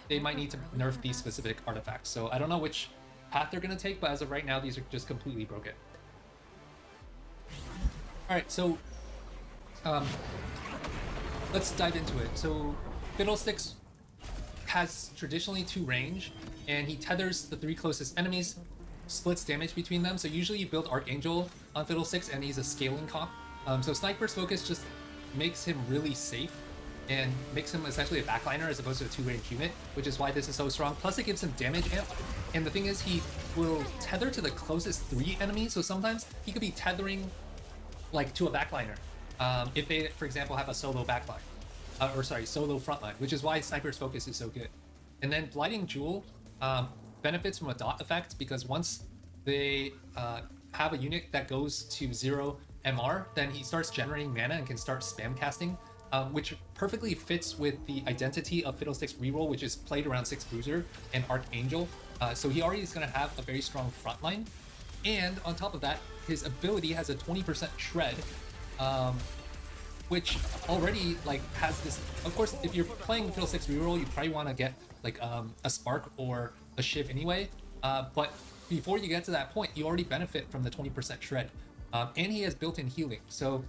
they might need to nerf these specific artifacts. So I don't know which path they're going to take, but as of right now, these are just completely broken. All right, so let's dive into it. So Fiddlesticks has traditionally 2 range, and he tethers the 3 closest enemies, splits damage between them. So usually you build Archangel on Fiddlesticks, and he's a scaling comp. So Sniper's Focus just makes him really safe and makes him essentially a backliner as opposed to a 2-range unit, which is why this is so strong. Plus it gives him damage amp, and the thing is he will tether to the closest 3 enemies, so sometimes he could be tethering like to a backliner if they, for example, have a solo backline. Solo frontline, which is why Sniper's Focus is so good. And then Blighting Jewel benefits from a dot effect, because once they have a unit that goes to 0 MR, then he starts generating mana and can start spam casting, which perfectly fits with the identity of Fiddlesticks reroll, which is played around 6 Bruiser and Archangel. So he already is going to have a very strong frontline. And on top of that, his ability has a 20% shred, which already like has this. Of course, if you're playing Fiddlesticks reroll, you probably want to get like a spark or a shiv anyway. But before you get to that point, you already benefit from the 20% shred, and he has built-in healing. So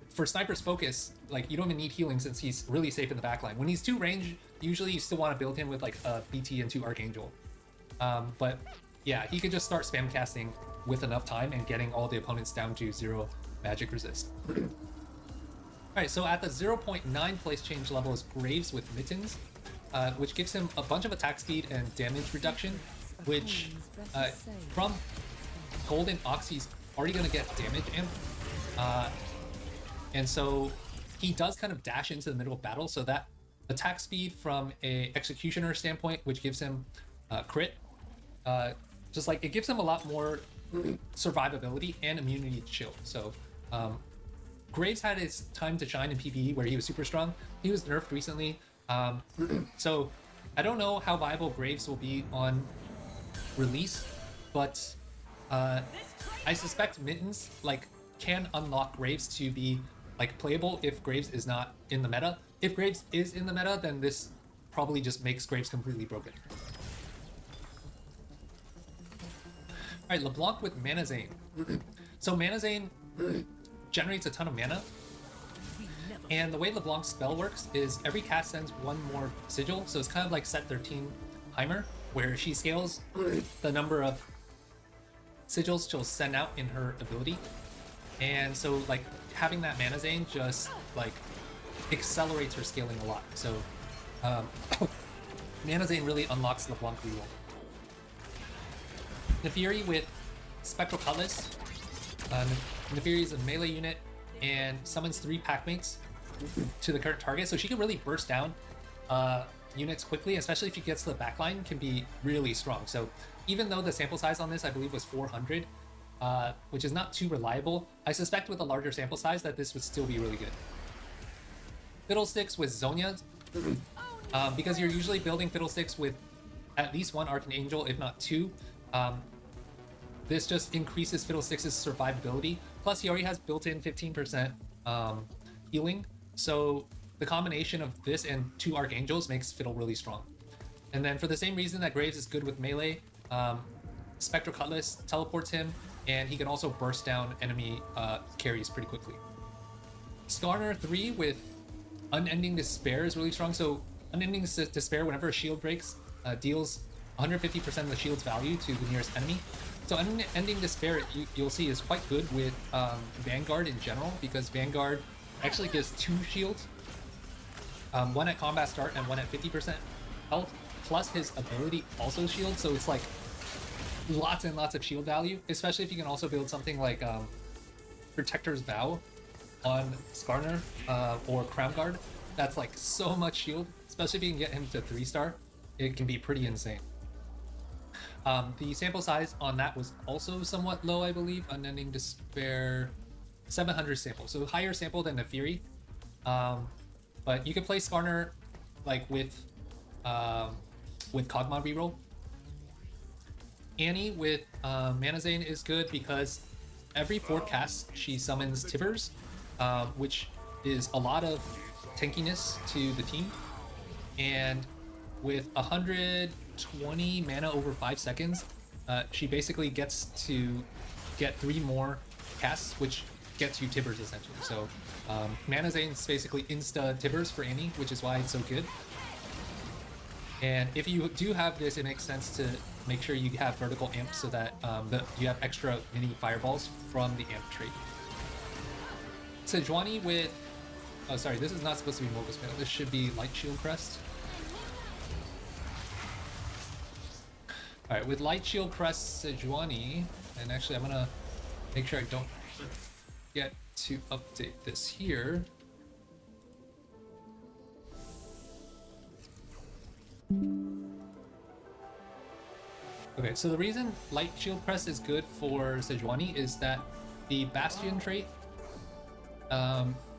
for Sniper's Focus, like you don't even need healing since he's really safe in the backline. When he's 2 range, usually you still want to build him with like a BT and 2 Archangel. But yeah, he could just start spam casting with enough time and getting all the opponents down to 0 magic resist. Alright, so at the 0.9 place change level is Graves with Mittens, which gives him a bunch of attack speed and damage reduction, which from Golden Ox he's already going to get damage amp. And so he does kind of dash into the middle of battle, so that attack speed from a Executioner standpoint, which gives him crit, just like it gives him a lot more survivability and immunity to chill. So Graves had his time to shine in PBE where he was super strong. He was nerfed recently. So I don't know how viable Graves will be on release, but I suspect Mittens like can unlock Graves to be like playable if Graves is not in the meta. If Graves is in the meta, then this probably just makes Graves completely broken. Alright, LeBlanc with Mana Zane. So Mana Zane generates a ton of mana, and the way LeBlanc's spell works is every cast sends 1 more sigil, so it's kind of like set 13 Heimer, where she scales the number of sigils she'll send out in her ability. And so like having that Mana Zane just like accelerates her scaling a lot. So Mana Zane really unlocks LeBlanc reroll. Nefiri with Spectral Cutlass. Nefiri is a melee unit and summons 3 packmates to the current target, so she can really burst down units quickly, especially if she gets to the backline, can be really strong. So even though the sample size on this I believe was 400, which is not too reliable, I suspect with a larger sample size that this would still be really good. Fiddlesticks with Zonia, because you're usually building Fiddlesticks with at least 1 Archangel, if not 2. This just increases Fiddlesticks' survivability. Plus, he already has built-in 15% healing. So the combination of this and 2 Archangels makes Fiddle really strong. And then for the same reason that Graves is good with melee, Spectral Cutlass teleports him, and he can also burst down enemy carries pretty quickly. Skarner 3 with Unending Despair is really strong. So Unending Despair, whenever a shield breaks, deals 150% of the shield's value to the nearest enemy. So Unending Despair, you'll see, is quite good with Vanguard in general, because Vanguard actually gives 2 shields, 1 at combat start and 1 at 50% health, plus his ability also shields, so it's like lots and lots of shield value, especially if you can also build something like Protector's Vow on Skarner or Crown Guard. That's like so much shield, especially if you can get him to 3-star. It can be pretty insane. The sample size on that was also somewhat low, I believe. Unending Despair, 700 sample, so higher sample than Nefiri. But you can play Skarner like with Kog'Maw reroll. Annie with Mana Zane is good because every 4 casts she summons Tibbers, which is a lot of tankiness to the team. And with 120 mana over 5 seconds, she basically gets to get 3 more casts, which gets you Tibbers essentially. So Mana Zane's basically insta Tibbers for Annie, which is why it's so good. And if you do have this, it makes sense to make sure you have vertical amp so that you have extra mini fireballs from the amp trait. Sejuani with... Oh, sorry, this is not supposed to be Mogul Spell. This should be Light Shield Crest. Alright, with Light Shield Crest Sejuani, and actually I'm gonna make sure I don't forget to update this here. Okay, so the reason Light Shield Crest is good for Sejuani is that the Bastion trait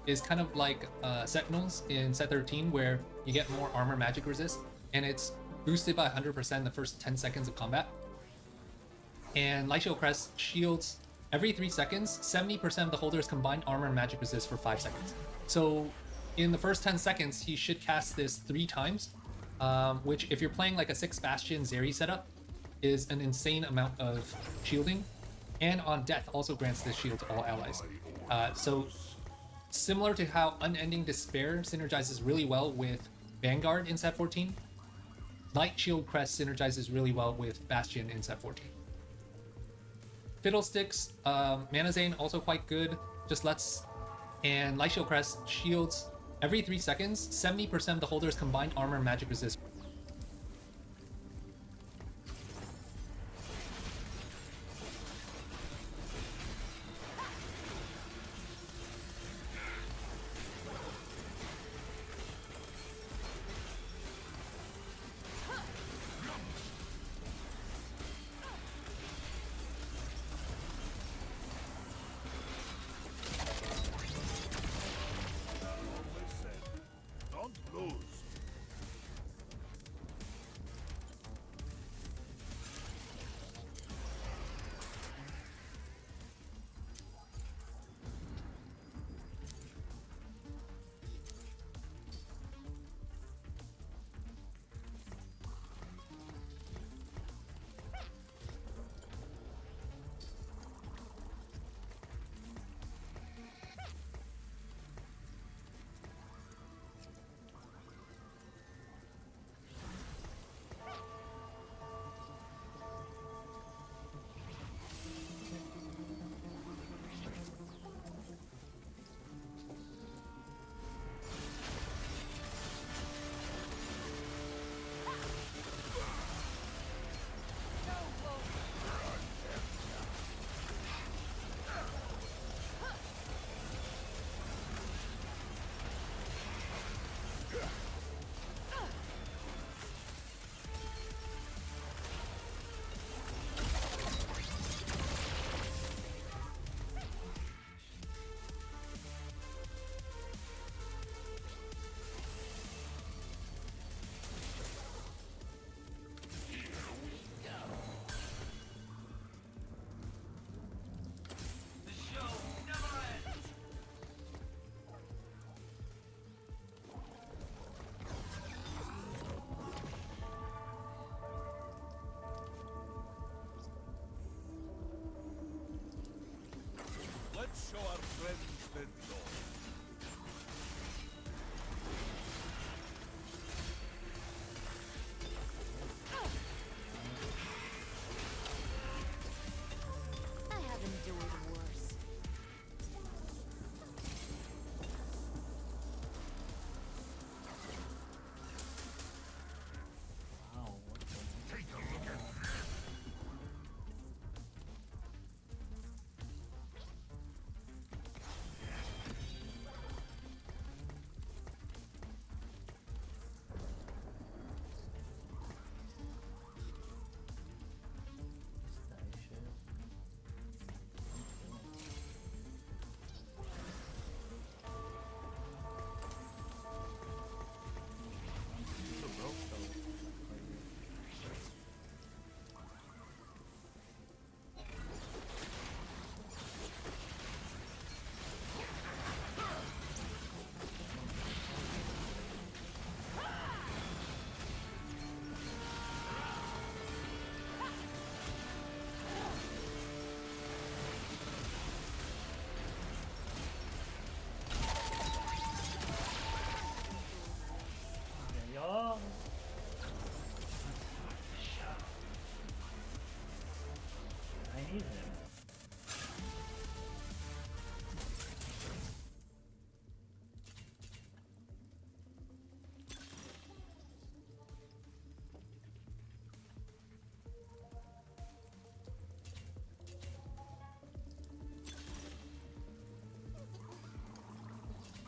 is kind of like Sentinels in set 13, where you get more armor magic resist, and it's boosted by 100% in the first 10 seconds of combat. And Light Shield Crest shields every 3 seconds, 70% of the holder's combined armor and magic resist for 5 seconds. So in the first 10 seconds, he should cast this 3 times, which if you're playing like a 6 Bastion Zeri setup, is an insane amount of shielding. And on death also grants this shield to all allies. So similar to how Unending Despair synergizes really well with Vanguard in set 14, Light Shield Crest synergizes really well with Bastion in set 14. Fiddlesticks, Mana Zane also quite good, just lets, and Light Shield Crest shields every 3 seconds, 70% of the holder's combined armor and magic resist. Let's show our friends the door. I have endured worse. Wow, take a look at this. hate him.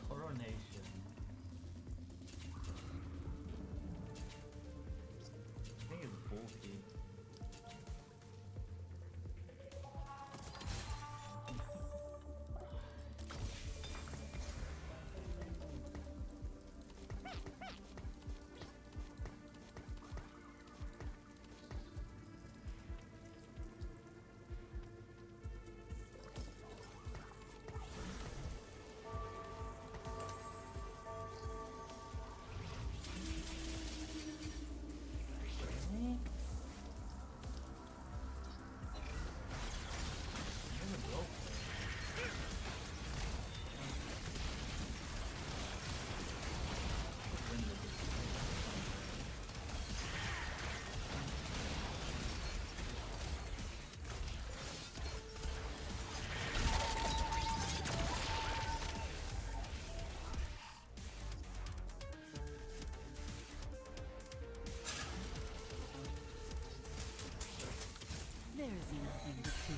Coronation. I think it's bulky. There is nothing to fear.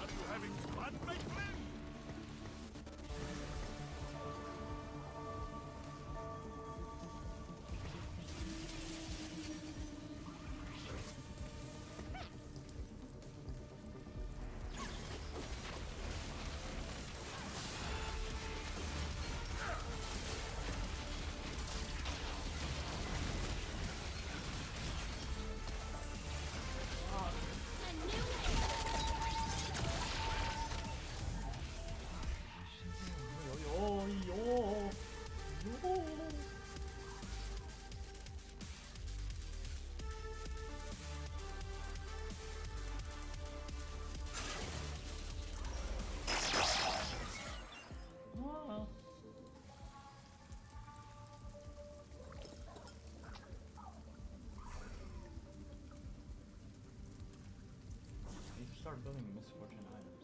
Are you having fun, my friend? You should start building misfortune items.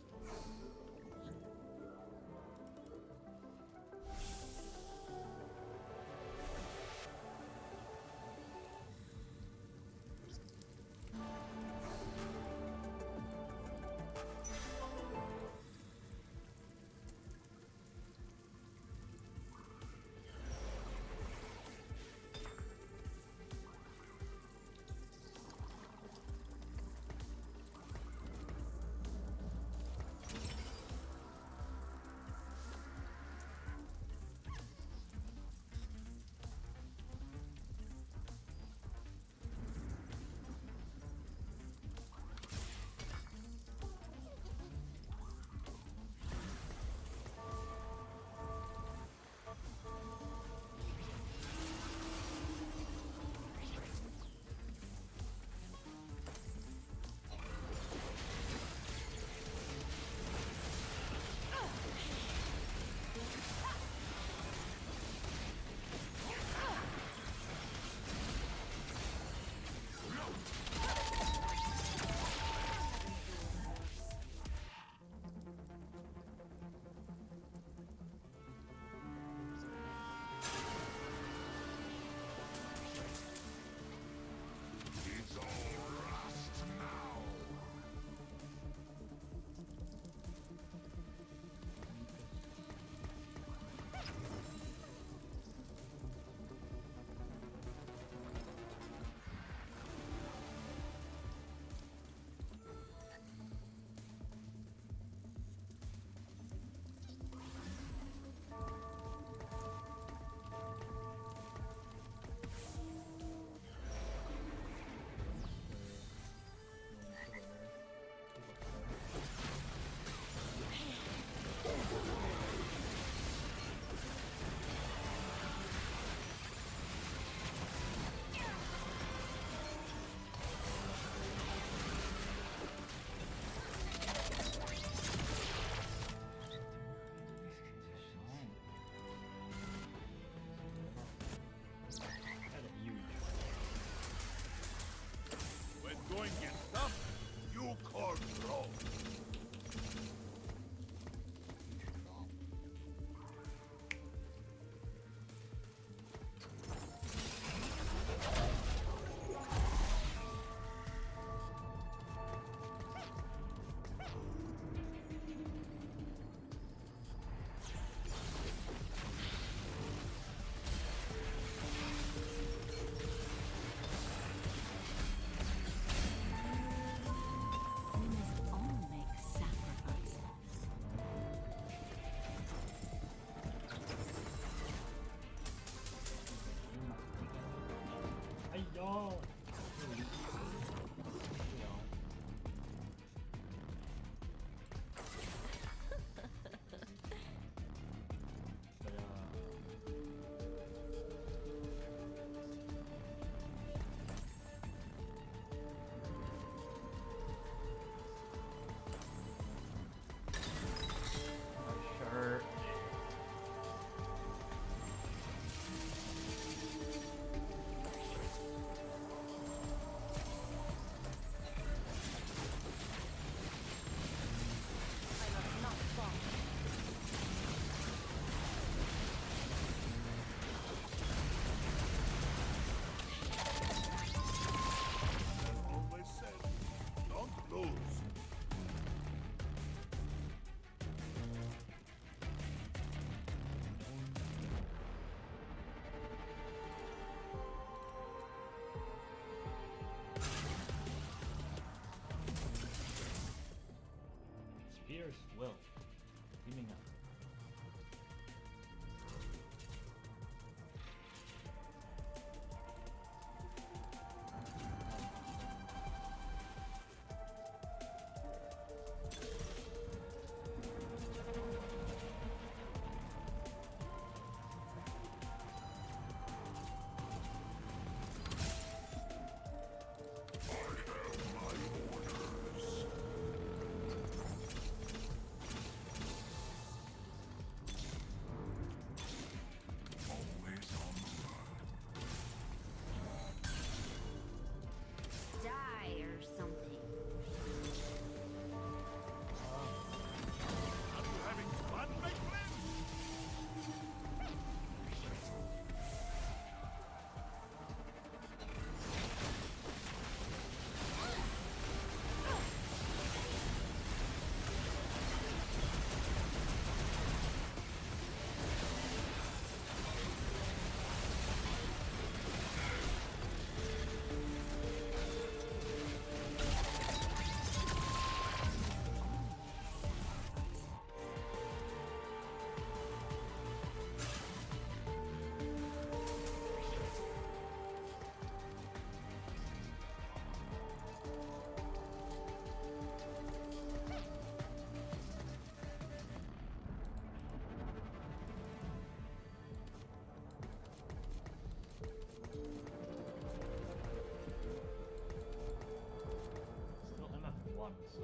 so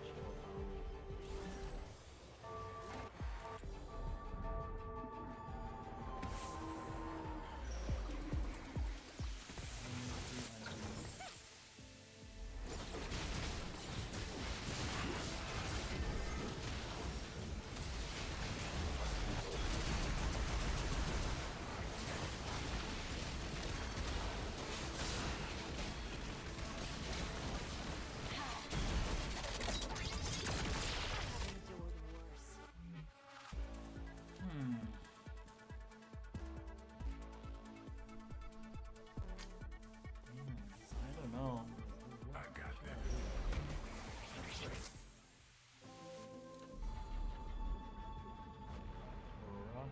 chill out. Endured worse. I don't know. I got that. Aurora?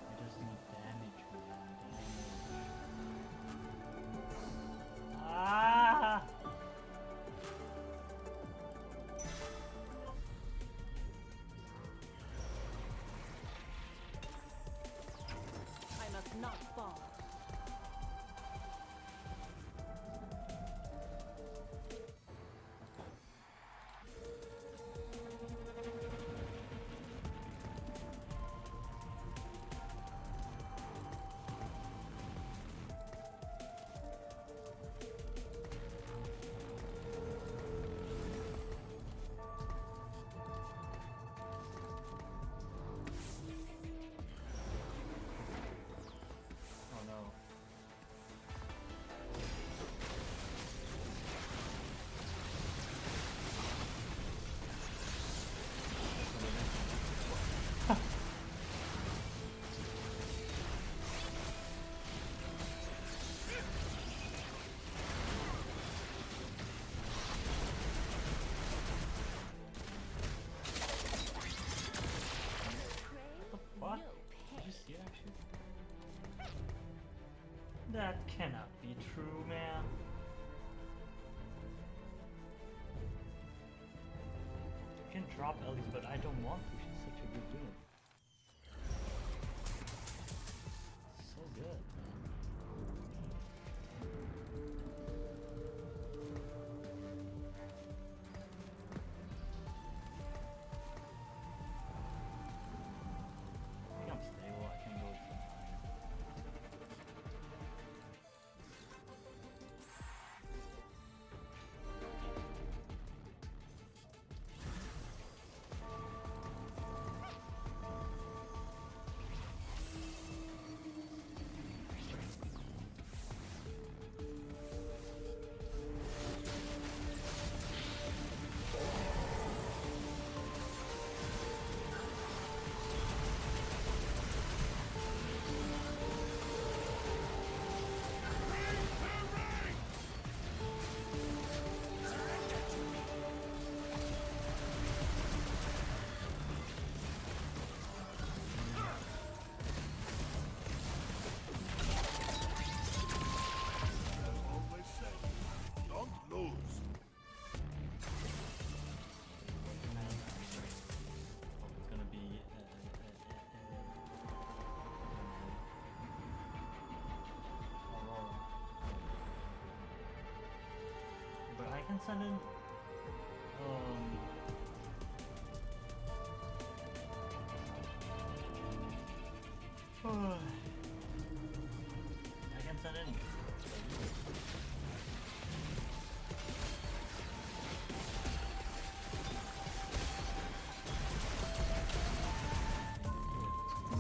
It doesn't need damage, man. Damage. Ah! I must not fall. Oh no. What? No Did pay. you see that shit? That cannot be true, man. I can drop Ellie, but I don't want to. She's such a good unit. So good, man. I think I'm stable. I can go to 9. Always say, don't lose. Oh, it's gonna be Aurora. But I can send in I can send in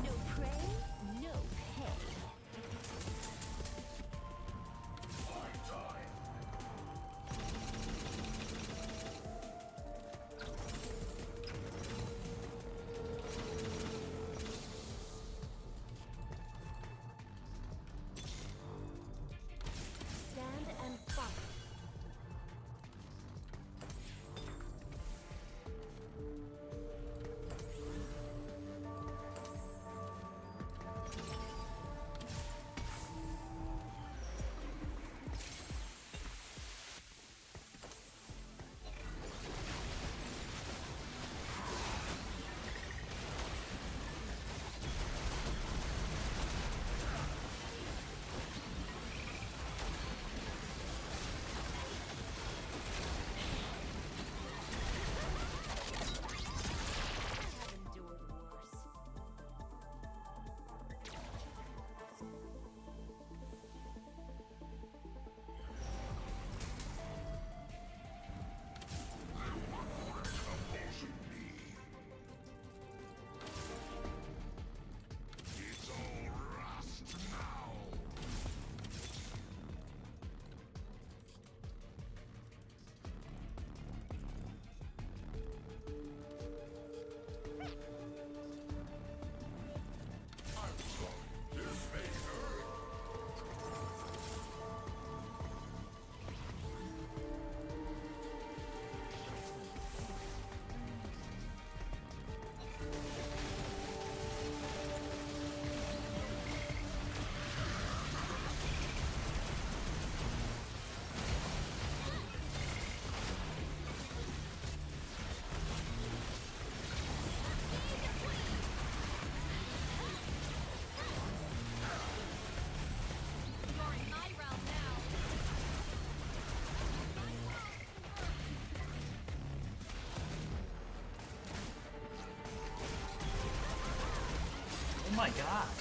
No prey, no pay. god.